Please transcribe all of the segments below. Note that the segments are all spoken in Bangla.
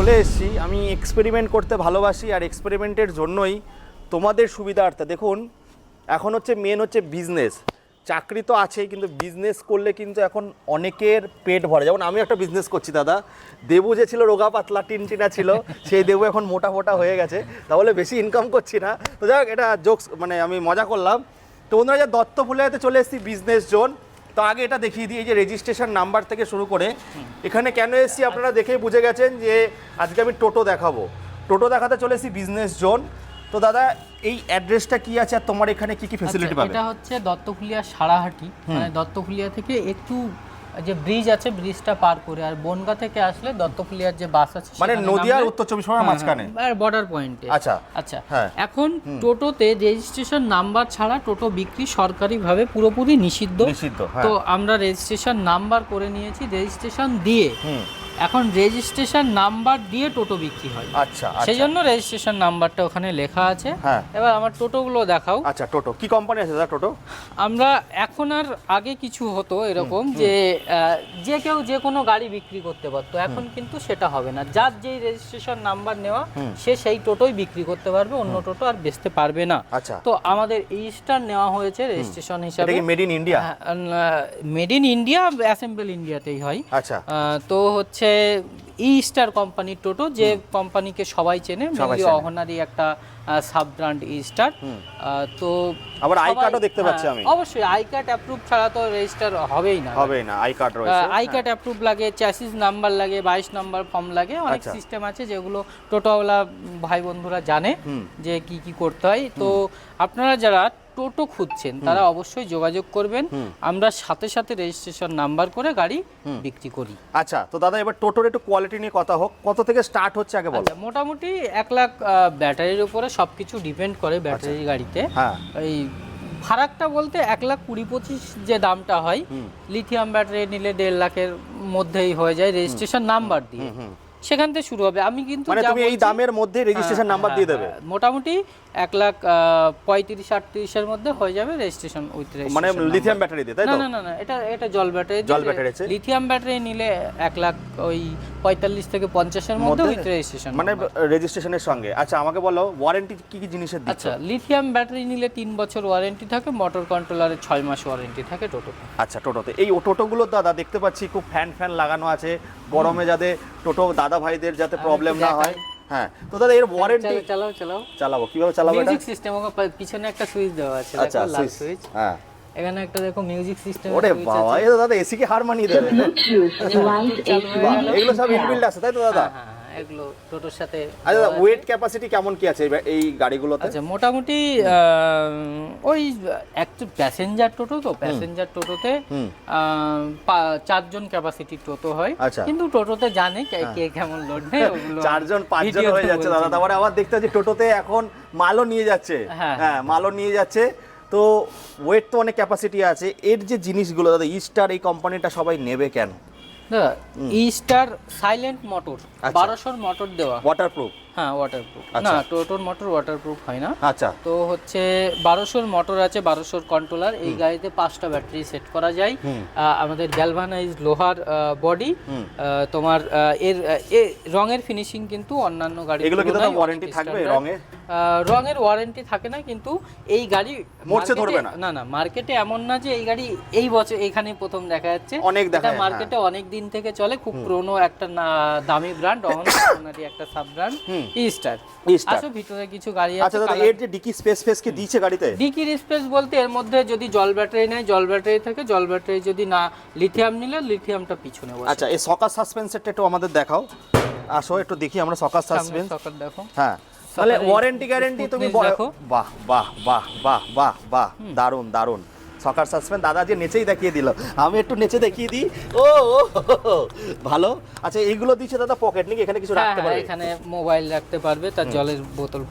চলে এসেছি। আমি এক্সপেরিমেন্ট করতে ভালোবাসি, আর এক্সপেরিমেন্টের জন্যই তোমাদের সুবিধার্থে দেখুন, এখন হচ্ছে মেন হচ্ছে বিজনেস। চাকরি তো আছেই, কিন্তু বিজনেস করলে কিন্তু এখন অনেকের পেট ভরে। যেমন আমি একটা বিজনেস করছি দাদা, দেবু যে ছিল রোগা পাতলা টিনটিনা ছিল, সেই দেবু এখন মোটা মোটা হয়ে গেছে, তাহলে বেশি ইনকাম করছি না। তো যাই হোক, এটা জোকস, মানে আমি মজা করলাম। তো বন্ধুরা, যে দত্ত ফুলিয়াতে চলে এসেছি বিজনেস জোন। তো আগে এটা দেখিয়ে দিই, এই যে রেজিস্ট্রেশন নাম্বার থেকে শুরু করে এখানে কেন এসেছি আপনারা দেখেই বুঝে গেছেন যে আজকে আমি টোটো দেখাবো। টোটো দেখাতে চলে এসেছি বিজনেস জোন। তো দাদা, এই অ্যাড্রেসটা কি আছে আর তোমার এখানে কি কি ফ্যাসিলিটি পাবে? এটা হচ্ছে দত্তফুলিয়া সারাহাটি, মানে দত্তফুলিয়া থেকে একটু যে ব্রিজ আছে, ব্রিজটা পার করে আর বনগা থেকে আসলে দত্তফুলিয়ার যে বাস আছে, মানে নদিয়া আর উত্তর চব্বিশ পরগনার মাঝখানে আর বর্ডার পয়েন্টে। আচ্ছা আচ্ছা, হ্যাঁ। এখন টোটোতে রেজিস্ট্রেশন নাম্বার ছাড়া টোটো বিক্রি সরকারিভাবে পুরোপুরি নিষিদ্ধ। তো আমরা রেজিস্ট্রেশন নাম্বার করে নিয়েছি, রেজিস্ট্রেশন দিয়ে এখন রেজিস্ট্রেশন নাম্বার দিয়ে টোটো বিক্রি হয়। আচ্ছা, সেই জন্য রেজিস্ট্রেশন নাম্বারটা ওখানে লেখা আছে। এবার আমার টোটোগুলো দেখাও। আচ্ছা, টোটো কি কোম্পানি আছে দাদা? টোটো আমরা এখন, আর আগে কিছু হতো এরকম যে যে কেউ যে কোনো গাড়ি বিক্রি করতে পারতো, এখন কিন্তু সেটা হবে না। যার যেই রেজিস্ট্রেশন নাম্বার নেওয়া, সে সেই টোটোই বিক্রি করতে পারবে, অন্য টোটো আর বেচতে পারবে না। আচ্ছা, তো আমাদের ইস্টার নেওয়া হয়েছে রেজিস্ট্রেশন হিসাবে। এটা কি made in India? Made in India, assemble ইন্ডিয়াতেই হয়। আচ্ছা, তো হচ্ছে ইস্টার কোম্পানির টোটো, যে কোম্পানিকে সবাই চেনে, মেনলি অহনারই একটা সাব ব্র্যান্ড ইস্টার। তো আবার আই কার্ডও দেখতে পাচ্ছি আমি। অবশ্যই আই কার্ড অ্যাপ্রুভ ছাড়া তো রেজিস্টার হবেই না। আই কার্ড রয়েছে, আই কার্ড অ্যাপ্রুভ লাগে, চ্যাসিস নাম্বার লাগে, 22 নাম্বার ফর্ম লাগে, অনেক সিস্টেম আছে যেগুলো টোটোওয়ালা ভাই বন্ধুরা জানে যে কি কি করতে হয়। তো আপনারা যারা টোটো খুঁজছেন তারা অবশ্যই যোগাযোগ করবেন, আমরা সাথে সাথে রেজিস্ট্রেশন নাম্বার করে গাড়ি বিক্রি করি। আচ্ছা, তো দাদা এবার টোটোর একটু কোয়ালিটি নিয়ে কথা হোক, কত থেকে স্টার্ট হচ্ছে আগে বলো। মোটামুটি 1 লাখ, ব্যাটারির উপরে সবকিছু ডিপেন্ড করে ব্যাটারি গাড়িতে। এই ফারাকটা বলতে 1,20,25 যে দামটা হয়, লিথিয়াম ব্যাটারি নিলে 1.5 লাখের মধ্যেই হয়ে যায় রেজিস্ট্রেশন নাম্বার দিয়ে, সেখান থেকে শুরু হবে। আমি কিন্তু মানে তুমি এই দামের মধ্যে রেজিস্ট্রেশন নাম্বার দিয়ে দেবে, মোটামুটি 1,35,38 এর মধ্যে হয়ে যাবে রেজিস্ট্রেশন উইথ রেজিস্ট্রেশন। মানে লিথিয়াম ব্যাটারি দিয়ে, তাই তো? না, এটা জল ব্যাটারি। লিথিয়াম ব্যাটারি নিলে 1,45,000 থেকে 50 এর মধ্যে উইথ রেজিস্ট্রেশন, মানে রেজিস্ট্রেশনের সঙ্গে। আচ্ছা, আমাকে বলো ওয়ারেন্টি কি কি জিনিসের দিচ্ছ? আচ্ছা, লিথিয়াম ব্যাটারি নিলে 3 বছর ওয়ারেন্টি থাকে, মোটর কন্ট্রোলারের 6 মাস ওয়ারেন্টি থাকে টোটোতে। আচ্ছা, টোটোতে এই টোটোগুলো দাদা দেখতে পাচ্ছি খুব ফ্যান লাগানো আছে, গরমে যাতে টোটো দাদা ভাইদের যাতে প্রবলেম না হয়। হ্যাঁ, তো দাদা এর ওয়ারেন্টি চালাবো কিভাবে চালাবো? এটা মিউজিক সিস্টেম, ওকে পিছনে একটা সুইচ দেওয়া আছে, দেখো লাল সুইচ। হ্যাঁ, এখানে একটা দেখো মিউজিক সিস্টেম। ওরে বাবা, এই দাদা এসি কি হার মানিয়ে দেবে? এগুলো সব ইনবিল্ড আছে, তাই তো দাদা? এগুলো টোটোর সাথে। আচ্ছা, ওয়েট ক্যাপাসিটি কেমন কি আছে এই গাড়িগুলোতে? আচ্ছা, মোটামুটি ওই একটা প্যাসেঞ্জার টোটো, তো প্যাসেঞ্জার টোটোতে 4 জন ক্যাপাসিটির টোটো হয়, কিন্তু টোটোতে জানে কে কেমন লোড নেয়, ওগুলো 4 জন 5 জন হয়ে যাচ্ছে দাদা। তারপরে আবার দেখতে হচ্ছে টোটোতে এখন মালও নিয়ে যাচ্ছে। হ্যাঁ, মালও নিয়ে যাচ্ছে। তো ওয়েট তো অনেক ক্যাপাসিটি আছে। এর যে জিনিসগুলো দাদা, ইস্টার এই কোম্পানিটা সবাই নেবে কেন? দাদা, ইস্টার সাইলেন্ট মোটর, 1200 মোটর দেওয়া, ওয়াটারপ্রুফ। হ্যাঁ, ওয়াটারপ্রুফ না, টোটোর মোটর ওয়াটারপ্রুফ হয় না। আচ্ছা, তো হচ্ছে 1200 মোটর আছে, 1200 কন্ট্রোলার। এই গাড়িতে 5টা ব্যাটারি সেট করা যায়। আমাদের গ্যালভানাইজ লোহার বডি। তোমার এর রঙের ফিনিশিং কিন্তু অন্যান্য গাড়ি, এগুলো কি দাদা ওয়ারেন্টি থাকবে? রঙের ওয়ারেন্টি থাকে না, কিন্তু এই গাড়ি মোড়ছে ধরবে না। না, মার্কেটে এমন না যে এই গাড়ি এই বছর এখানে প্রথম দেখা যাচ্ছে, এটা মার্কেটে অনেক দিন থেকে চলে, খুব পুরনো একটা দামি ব্র্যান্ড, অহনারই একটা সাব ব্র্যান্ড ইস্টার। আসো ভিতরে কিছু গাড়ি আছে। আচ্ছা দাদা, এর যে ডিকি স্পেস কি দিয়েছে গাড়িতে? ডিকির স্পেস বলতে এর মধ্যে যদি জল ব্যাটারি নেয়, জল ব্যাটারি থাকে, জল ব্যাটারি যদি না লিথিয়াম নিলে লিথিয়ামটা পিছনে বসে। আচ্ছা, এই সকার সাসপেন্সরটা একটু আমাদের দেখাও, আসো একটু দেখি আমরা সকার সাসপেন্স। সকার দেখো। হ্যাঁ, তাহলে ওয়ারেন্টি গ্যারান্টি তুমি দেখো। বাহ বাহ বাহ বাহ বাহ বাহ, দারুন দারুন। সকার সাসপেন্স দাদা যে নেচেই দেখিয়ে দিল, আমি একটু নেচে দেখিয়ে দিই। ও ভালো। আচ্ছা, এইগুলো দিচ্ছে দাদা পকেট নাকি? এখানে কিছু রাখতে পারবে? এখানে মোবাইল রাখতে পারবে, তার জলের বোতল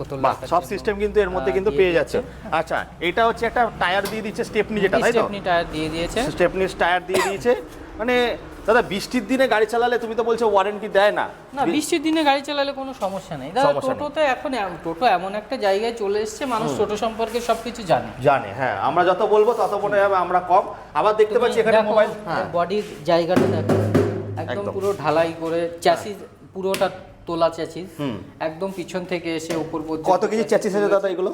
সব সিস্টেম কিন্তু এর মধ্যে কিন্তু পেয়ে যাচ্ছে। আচ্ছা, এটা হচ্ছে একটা টায়ার দিয়ে দিচ্ছে, স্টেপনি যেটা, তাই তো? স্টেপনি টায়ার দিয়ে দিয়েছে, স্টেপনি টায়ার দিয়ে দিয়েছে। মানে দাদা, বৃষ্টির দিনে গাড়ি চালালে তুমি তো বলছো ওয়ারেন্টি দেয় না। না, বৃষ্টির দিনে গাড়ি চালালে কোনো সমস্যা নেই দাদা। টোটোতে এখন টোটো এমন একটা জায়গায় চলে এসেছে, মানুষ টোটো সম্পর্কে সবকিছু জানে। হ্যাঁ, আমরা যত বলবো তত মনে হবে আমরা কম। আবার দেখতে পাচ্ছি এখানে মোবাইল, বডির জায়গাটা দেখো, একদম পুরো ঢালাই করে, চ্যাসিস পুরোটা তোলা চ্যাসিস, একদম পিছন থেকে এসে উপর পর্যন্ত। কত কেজি চ্যাসিস আছে দাদা এগুলো?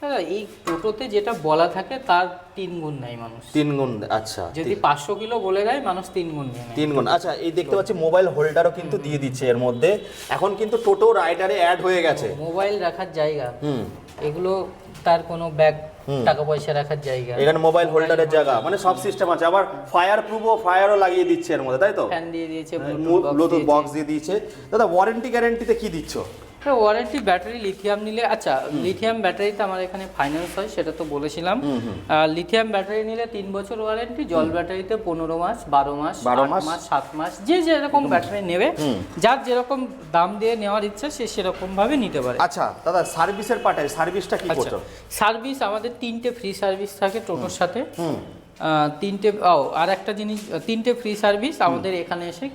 হ্যাঁ, এই টোটোতে যেটা বলা থাকে তার 3 গুণ নেয় মানুষ। 3 গুণ, আচ্ছা। যদি 500 কিলো বলে দেয় মানুষ 3 গুণ নিয়ে নেয়। 3 গুণ, আচ্ছা। এই দেখতে পাচ্ছি মোবাইল হোল্ডারও কিন্তু দিয়ে দিচ্ছে এর মধ্যে। এখন কিন্তু টোটো রাইডারে অ্যাড হয়ে গেছে। মোবাইল রাখার জায়গা, এগুলো তার কোনো ব্যাগ, টাকা পয়সা রাখার জায়গা, এখানে মোবাইল হোল্ডারের জায়গা, মানে সব সিস্টেম আছে। আবার ফায়ার প্রুফও, ফায়ারও লাগিয়ে দিচ্ছে এর মধ্যে, তাই তো? ফ্যান দিয়ে দিয়েছে, ব্লুটুথ বক্স দিয়ে দিয়েছে। দাদা ওয়ারেন্টি গ্যারান্টিতে কি দিচ্ছ? ওয়ারেন্টি ব্যাটারি লিথিয়াম নিলে, আচ্ছা লিথিয়াম ব্যাটারিতে আমার এখানে ফাইন্যান্স হয়, সেটা তো বলেছিলাম। লিথিয়াম ব্যাটারি নিলে 3 বছর ওয়ারেন্টি, জল ব্যাটারিতে 15 মাস, 12 মাস, 8 মাস, 7 মাস, যে যেরকম ব্যাটারি নেবে, যার যেরকম দাম দিয়ে নেওয়ার ইচ্ছা সে সেরকম ভাবে নিতে পারে। আচ্ছা দাদা, সার্ভিসের পার্টে সার্ভিসটা কি করছো? সার্ভিস আমাদের 3টে ফ্রি সার্ভিস থাকে টোটোর সাথে। 3টে, আর একটা জিনিস, 3টে ফ্রি সার্ভিস আমাদের এখানে এসেই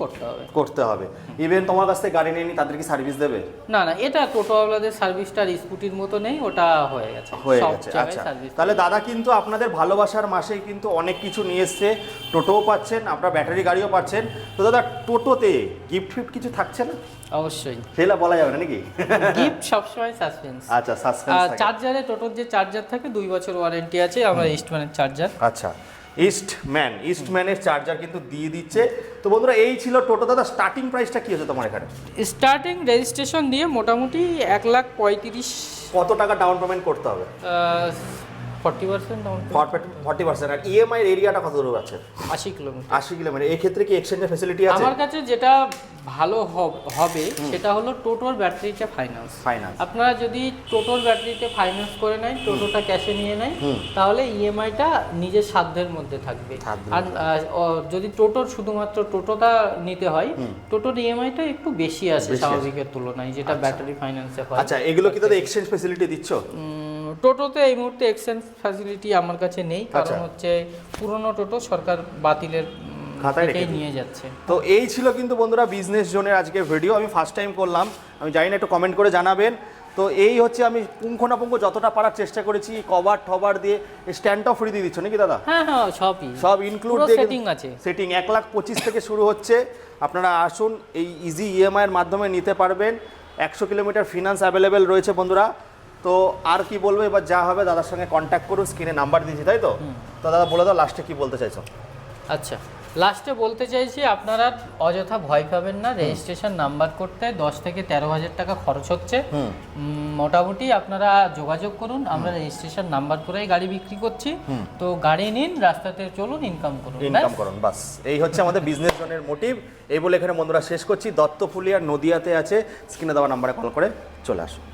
করতে হবে। ইভেন তোমার কাছ থেকে গাড়ি নিয়ে নি তাদের কি সার্ভিস দেবে? না, এটা টোটোওয়ালাদের সার্ভিসটা স্কুটির মতো নেই, ওটা হয়ে গেছে। আচ্ছা, তাহলে দাদা কিন্তু আপনাদের ভালোবাসার মাসেই কিন্তু অনেক কিছু নিয়ে এসছে। টোটোও পাচ্ছেন, আপনার ব্যাটারি গাড়িও পাচ্ছেন। তো দাদা টোটোতে গিফট ফিফট কিছু থাকছে না? অবশ্যই, সেটা বলা যাবে না নাকি? গিফট সবসময় সাসপেন্স। আচ্ছা, সাসপেন্স থাকে। চার্জারে, টোটোর যে চার্জার থাকে 2 বছর ওয়ারেন্টি আছে, আমরা ইস্টম্যানের চার্জার। আচ্ছা, ইস্টম্যানের চার্জার কিন্তু দিয়ে দিচ্ছে। তো বন্ধুরা, এই ছিল টোটো। দাদা স্টার্টিং প্রাইসটা কি আছে তোমার এখানে? স্টার্টিং রেজিস্ট্রেশন দিয়ে মোটামুটি 1,35,000। কত টাকা ডাউন পেমেন্ট করতে হবে? 40% ডাউন। 40%। আর ইএমআই এরিয়াটা কত দূর আছে? 80 কিলোমিটার। 80 কিলোমিটার। এই ক্ষেত্রে কি এক্সচেঞ্জের ফ্যাসিলিটি আছে? আমার কাছে যেটা ভালো হবে সেটা হলো টোটোর ব্যাটারিটা ফাইন্যান্স। আপনারা যদি টোটোর ব্যাটারিতে ফাইন্যান্স করে নেন, টোটোটা ক্যাশে নিয়ে নেন, তাহলে ইএমআইটা নিজের সাধ্যের মধ্যে থাকবে। আর যদি শুধুমাত্র টোটোটা নিতে হয়, টোটোর ইএমআইটা একটু বেশি আসে স্বাভাবিকের তুলনায়, যেটা ব্যাটারি ফাইন্যান্সে হয়। আচ্ছা, এগুলো কি দাদা এক্সচেঞ্জ ফ্যাসিলিটি দিচ্ছ? টোটোতে এই মুহূর্তে এক্সচেঞ্জ ফ্যাসিলিটি আমার কাছে নেই, কারণ হচ্ছে পুরনো টোটো সরকার বাতিলের খাতায় নিয়ে যাচ্ছে। তো এই ছিল কিন্তু বন্ধুরা বিজনেস জোনের আজকের ভিডিও। আমি ফার্স্ট টাইম করলাম, আমি জানি না, একটু কমেন্ট করে জানাবেন। তো এই হচ্ছে, আমি পুঙ্খানুপুঙ্খ যতটা পারার চেষ্টা করেছি। কভার ঠবার দিয়ে, স্ট্যান্ডও ফ্রি দিয়ে দিচ্ছ নাকি দাদা? হ্যাঁ, সব ইনক্লুড দিয়ে সেটিং আছে। সেটিং 1,25,000 থেকে শুরু হচ্ছে। আপনারা আসুন, এই ইজি ইএমআই এর মাধ্যমে নিতে পারবেন। 100 কিলোমিটার ফিনান্স অ্যাভেলেবেল রয়েছে বন্ধুরা। তো আর কি বলবো, এবার যা হবে দাদার সঙ্গে কন্ট্যাক্ট করুন, স্ক্রিনে নাম্বার দিয়েছি, তাই তো? তো দাদা বলে দাও লাস্টে কি বলতে চাইছো? আচ্ছা, লাস্টে বলতে চাইছি, আপনারা অযথা ভয় পাবেন না। রেজিস্ট্রেশন নাম্বার করতে 10 থেকে 13,000 টাকা খরচ হচ্ছে। মোটামুটি আপনারা যোগাযোগ করুন, আমরা রেজিস্ট্রেশন নাম্বার করেই গাড়ি বিক্রি করছি। তো গাড়ি নিন, রাস্তাতে চলুন, ইনকাম করুন, বাস। এই হচ্ছে আমাদের বিজনেস জোনের মোটিভ। এই বলে এখানে বন্ধুরা শেষ করছি। দত্তফুলিয়ার নদিয়াতে আছে, স্ক্রিনে দেওয়া নাম্বারে কল করে চলে আসুন।